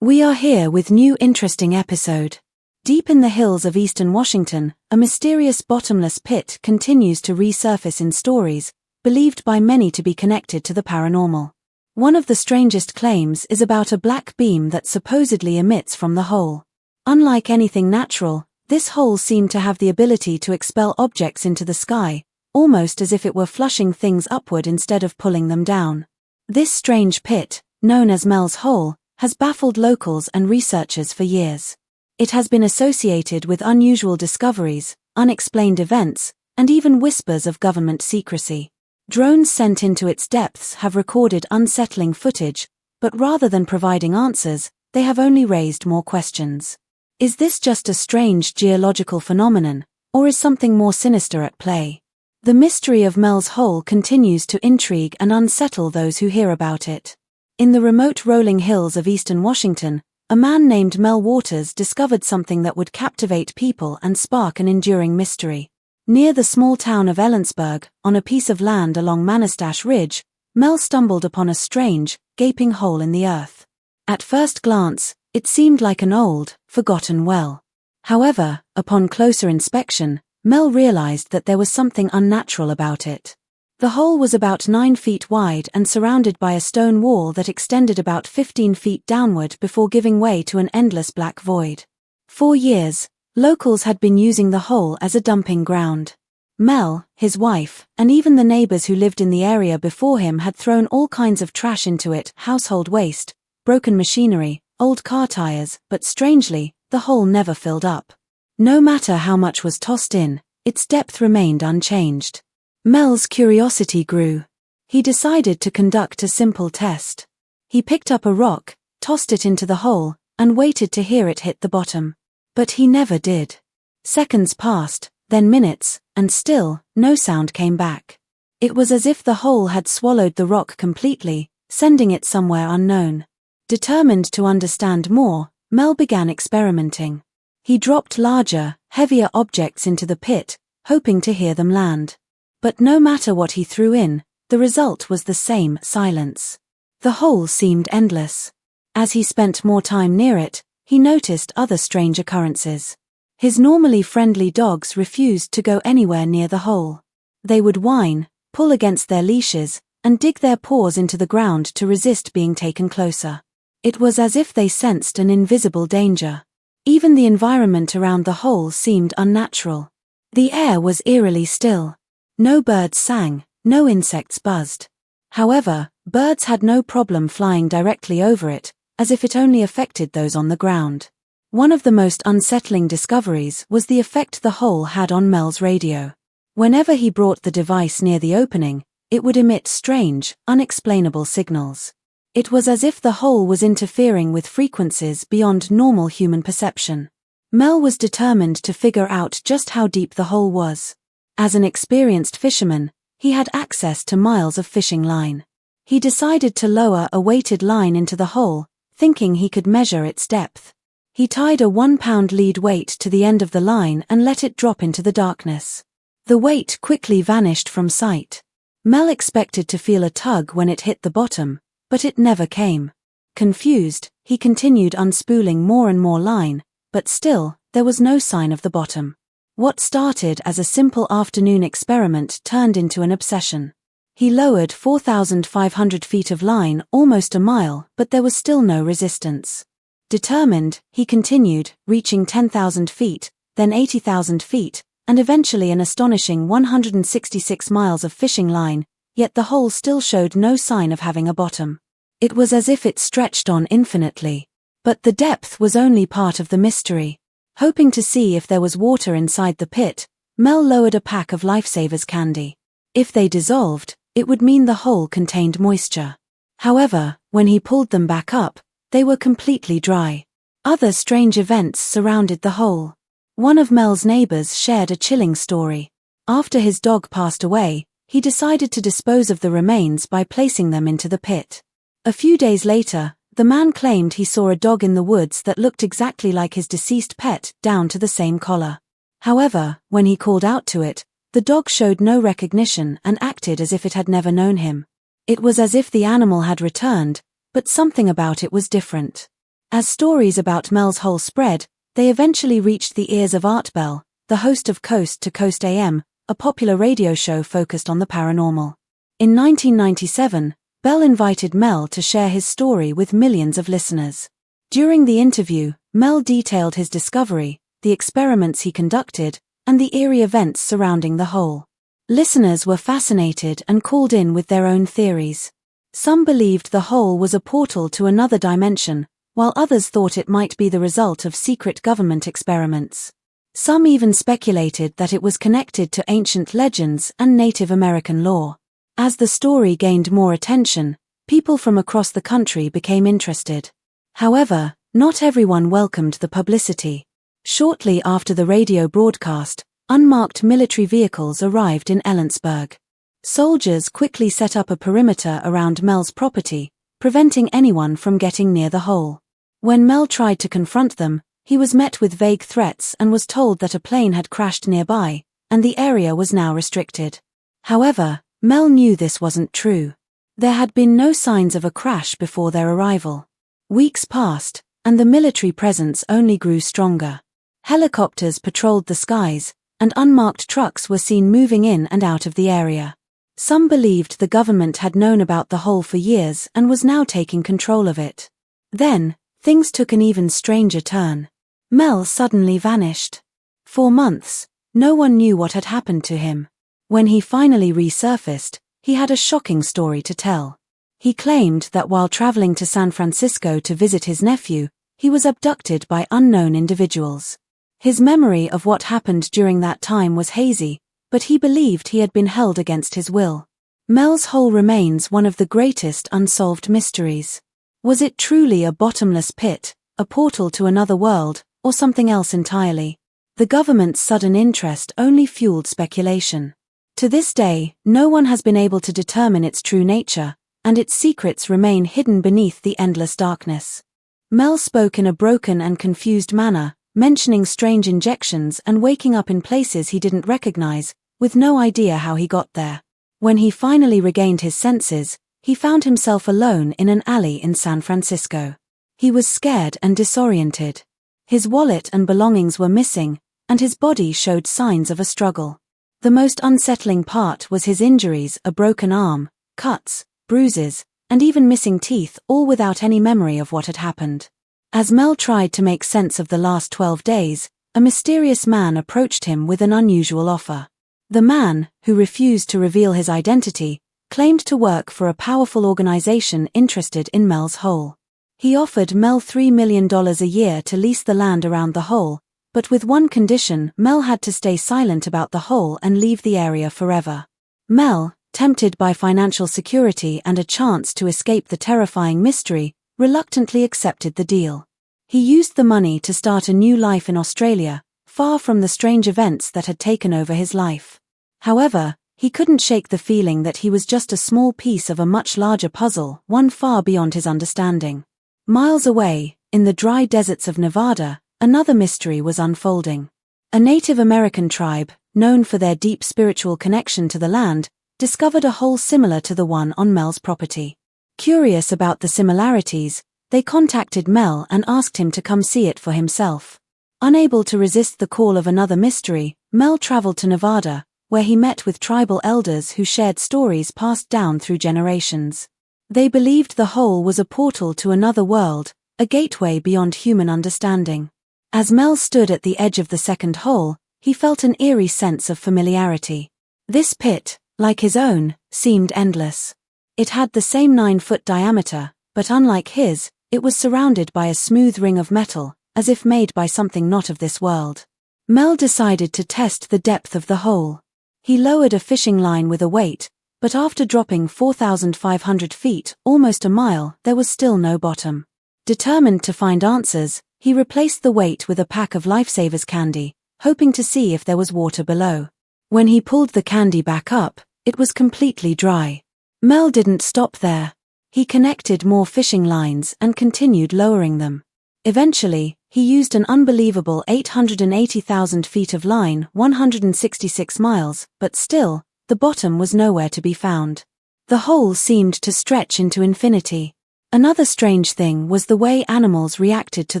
We are here with new interesting episode. Deep in the hills of eastern Washington, a mysterious bottomless pit continues to resurface in stories, believed by many to be connected to the paranormal. One of the strangest claims is about a black beam that supposedly emits from the hole. Unlike anything natural, this hole seemed to have the ability to expel objects into the sky, almost as if it were flushing things upward instead of pulling them down. This strange pit, known as Mel's Hole, has baffled locals and researchers for years. It has been associated with unusual discoveries, unexplained events, and even whispers of government secrecy. Drones sent into its depths have recorded unsettling footage, but rather than providing answers, they have only raised more questions. Is this just a strange geological phenomenon, or is something more sinister at play? The mystery of Mel's Hole continues to intrigue and unsettle those who hear about it. In the remote rolling hills of eastern Washington, a man named Mel Waters discovered something that would captivate people and spark an enduring mystery. Near the small town of Ellensburg, on a piece of land along Manastash Ridge, Mel stumbled upon a strange, gaping hole in the earth. At first glance, it seemed like an old, forgotten well. However, upon closer inspection, Mel realized that there was something unnatural about it. The hole was about 9 feet wide and surrounded by a stone wall that extended about 15 feet downward before giving way to an endless black void. For years, locals had been using the hole as a dumping ground. Mel, his wife, and even the neighbors who lived in the area before him had thrown all kinds of trash into it, household waste, broken machinery, old car tires, but strangely, the hole never filled up. No matter how much was tossed in, its depth remained unchanged. Mel's curiosity grew. He decided to conduct a simple test. He picked up a rock, tossed it into the hole, and waited to hear it hit the bottom. But he never did. Seconds passed, then minutes, and still, no sound came back. It was as if the hole had swallowed the rock completely, sending it somewhere unknown. Determined to understand more, Mel began experimenting. He dropped larger, heavier objects into the pit, hoping to hear them land. But no matter what he threw in, the result was the same: silence. The hole seemed endless. As he spent more time near it, he noticed other strange occurrences. His normally friendly dogs refused to go anywhere near the hole. They would whine, pull against their leashes, and dig their paws into the ground to resist being taken closer. It was as if they sensed an invisible danger. Even the environment around the hole seemed unnatural. The air was eerily still. No birds sang, no insects buzzed. However, birds had no problem flying directly over it, as if it only affected those on the ground. One of the most unsettling discoveries was the effect the hole had on Mel's radio. Whenever he brought the device near the opening, it would emit strange, unexplainable signals. It was as if the hole was interfering with frequencies beyond normal human perception. Mel was determined to figure out just how deep the hole was. As an experienced fisherman, he had access to miles of fishing line. He decided to lower a weighted line into the hole, thinking he could measure its depth. He tied a 1-pound lead weight to the end of the line and let it drop into the darkness. The weight quickly vanished from sight. Mel expected to feel a tug when it hit the bottom, but it never came. Confused, he continued unspooling more and more line, but still, there was no sign of the bottom. What started as a simple afternoon experiment turned into an obsession. He lowered 4,500 feet of line, almost a mile, but there was still no resistance. Determined, he continued, reaching 10,000 feet, then 80,000 feet, and eventually an astonishing 166 miles of fishing line, yet the hole still showed no sign of having a bottom. It was as if it stretched on infinitely. But the depth was only part of the mystery. Hoping to see if there was water inside the pit, Mel lowered a pack of Lifesavers candy. If they dissolved, it would mean the hole contained moisture. However, when he pulled them back up, they were completely dry. Other strange events surrounded the hole. One of Mel's neighbors shared a chilling story. After his dog passed away, he decided to dispose of the remains by placing them into the pit. A few days later, the man claimed he saw a dog in the woods that looked exactly like his deceased pet, down to the same collar. However, when he called out to it, the dog showed no recognition and acted as if it had never known him. It was as if the animal had returned, but something about it was different. As stories about Mel's hole spread, they eventually reached the ears of Art Bell, the host of Coast to Coast AM, a popular radio show focused on the paranormal. In 1997, Bell invited Mel to share his story with millions of listeners. During the interview, Mel detailed his discovery, the experiments he conducted, and the eerie events surrounding the hole. Listeners were fascinated and called in with their own theories. Some believed the hole was a portal to another dimension, while others thought it might be the result of secret government experiments. Some even speculated that it was connected to ancient legends and Native American lore. As the story gained more attention, people from across the country became interested. However, not everyone welcomed the publicity. Shortly after the radio broadcast, unmarked military vehicles arrived in Ellensburg. Soldiers quickly set up a perimeter around Mel's property, preventing anyone from getting near the hole. When Mel tried to confront them, he was met with vague threats and was told that a plane had crashed nearby, and the area was now restricted. However, Mel knew this wasn't true. There had been no signs of a crash before their arrival. Weeks passed, and the military presence only grew stronger. Helicopters patrolled the skies, and unmarked trucks were seen moving in and out of the area. Some believed the government had known about the hole for years and was now taking control of it. Then, things took an even stranger turn. Mel suddenly vanished. For months, no one knew what had happened to him. When he finally resurfaced, he had a shocking story to tell. He claimed that while traveling to San Francisco to visit his nephew, he was abducted by unknown individuals. His memory of what happened during that time was hazy, but he believed he had been held against his will. Mel's hole remains one of the greatest unsolved mysteries. Was it truly a bottomless pit, a portal to another world, or something else entirely? The government's sudden interest only fueled speculation. To this day, no one has been able to determine its true nature, and its secrets remain hidden beneath the endless darkness. Mel spoke in a broken and confused manner, mentioning strange injections and waking up in places he didn't recognize, with no idea how he got there. When he finally regained his senses, he found himself alone in an alley in San Francisco. He was scared and disoriented. His wallet and belongings were missing, and his body showed signs of a struggle. The most unsettling part was his injuries: a broken arm, cuts, bruises, and even missing teeth, all without any memory of what had happened. As Mel tried to make sense of the last 12 days, a mysterious man approached him with an unusual offer. The man, who refused to reveal his identity, claimed to work for a powerful organization interested in Mel's hole. He offered Mel $3 million a year to lease the land around the hole, but with one condition: Mel had to stay silent about the hole and leave the area forever. Mel, tempted by financial security and a chance to escape the terrifying mystery, reluctantly accepted the deal. He used the money to start a new life in Australia, far from the strange events that had taken over his life. However, he couldn't shake the feeling that he was just a small piece of a much larger puzzle, one far beyond his understanding. Miles away, in the dry deserts of Nevada, another mystery was unfolding. A Native American tribe, known for their deep spiritual connection to the land, discovered a hole similar to the one on Mel's property. Curious about the similarities, they contacted Mel and asked him to come see it for himself. Unable to resist the call of another mystery, Mel traveled to Nevada, where he met with tribal elders who shared stories passed down through generations. They believed the hole was a portal to another world, a gateway beyond human understanding. As Mel stood at the edge of the second hole, he felt an eerie sense of familiarity. This pit, like his own, seemed endless. It had the same 9-foot diameter, but unlike his, it was surrounded by a smooth ring of metal, as if made by something not of this world. Mel decided to test the depth of the hole. He lowered a fishing line with a weight, but after dropping 4,500 feet, almost a mile, there was still no bottom. Determined to find answers, he replaced the weight with a pack of Lifesavers candy, hoping to see if there was water below. When he pulled the candy back up, it was completely dry. Mel didn't stop there. He connected more fishing lines and continued lowering them. Eventually, he used an unbelievable 880,000 feet of line, 166 miles, but still, the bottom was nowhere to be found. The hole seemed to stretch into infinity. Another strange thing was the way animals reacted to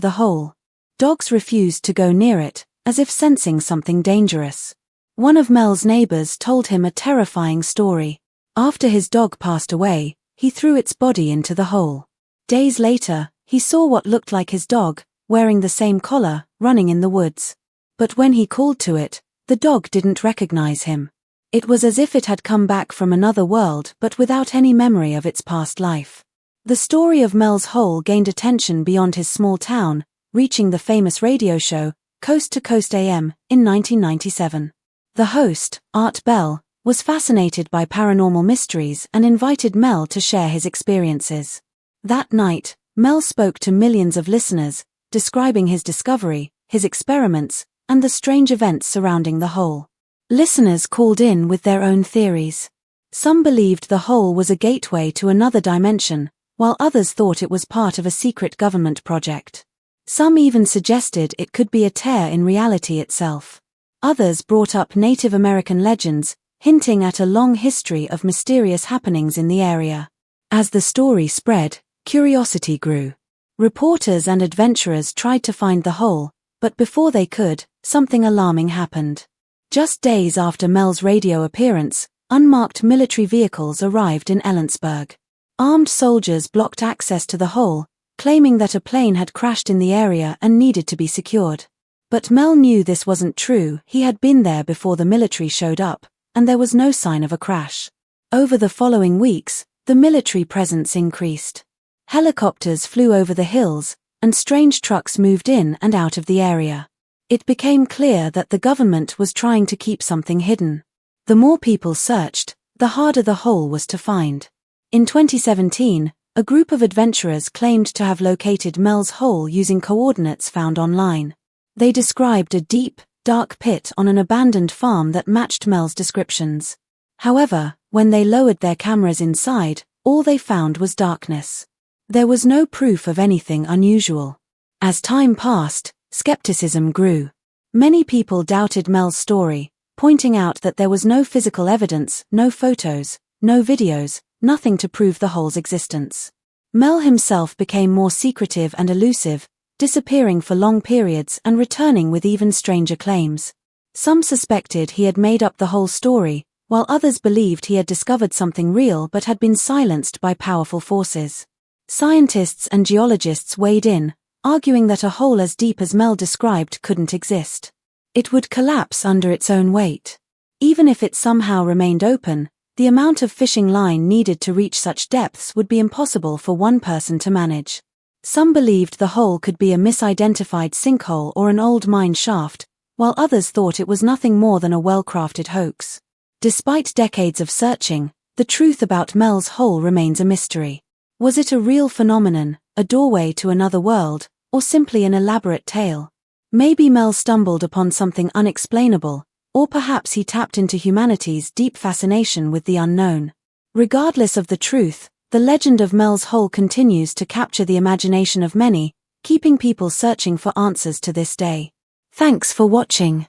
the hole. Dogs refused to go near it, as if sensing something dangerous. One of Mel's neighbors told him a terrifying story. After his dog passed away, he threw its body into the hole. Days later, he saw what looked like his dog, wearing the same collar, running in the woods. But when he called to it, the dog didn't recognize him. It was as if it had come back from another world but without any memory of its past life. The story of Mel's hole gained attention beyond his small town, reaching the famous radio show, Coast to Coast AM, in 1997. The host, Art Bell, was fascinated by paranormal mysteries and invited Mel to share his experiences. That night, Mel spoke to millions of listeners, describing his discovery, his experiments, and the strange events surrounding the hole. Listeners called in with their own theories. Some believed the hole was a gateway to another dimension, while others thought it was part of a secret government project. Some even suggested it could be a tear in reality itself. Others brought up Native American legends, hinting at a long history of mysterious happenings in the area. As the story spread, curiosity grew. Reporters and adventurers tried to find the hole, but before they could, something alarming happened. Just days after Mel's radio appearance, unmarked military vehicles arrived in Ellensburg. Armed soldiers blocked access to the hole, claiming that a plane had crashed in the area and needed to be secured. But Mel knew this wasn't true. He had been there before the military showed up, and there was no sign of a crash. Over the following weeks, the military presence increased. Helicopters flew over the hills, and strange trucks moved in and out of the area. It became clear that the government was trying to keep something hidden. The more people searched, the harder the hole was to find. In 2017, a group of adventurers claimed to have located Mel's hole using coordinates found online. They described a deep, dark pit on an abandoned farm that matched Mel's descriptions. However, when they lowered their cameras inside, all they found was darkness. There was no proof of anything unusual. As time passed, skepticism grew. Many people doubted Mel's story, pointing out that there was no physical evidence, no photos, no videos, nothing to prove the hole's existence. Mel himself became more secretive and elusive, disappearing for long periods and returning with even stranger claims. Some suspected he had made up the whole story, while others believed he had discovered something real but had been silenced by powerful forces. Scientists and geologists weighed in, arguing that a hole as deep as Mel described couldn't exist. It would collapse under its own weight. Even if it somehow remained open, the amount of fishing line needed to reach such depths would be impossible for one person to manage. Some believed the hole could be a misidentified sinkhole or an old mine shaft, while others thought it was nothing more than a well-crafted hoax. Despite decades of searching, the truth about Mel's hole remains a mystery. Was it a real phenomenon, a doorway to another world, or simply an elaborate tale? Maybe Mel stumbled upon something unexplainable, or perhaps he tapped into humanity's deep fascination with the unknown. Regardless of the truth, the legend of Mel's hole continues to capture the imagination of many, keeping people searching for answers to this day. Thanks for watching.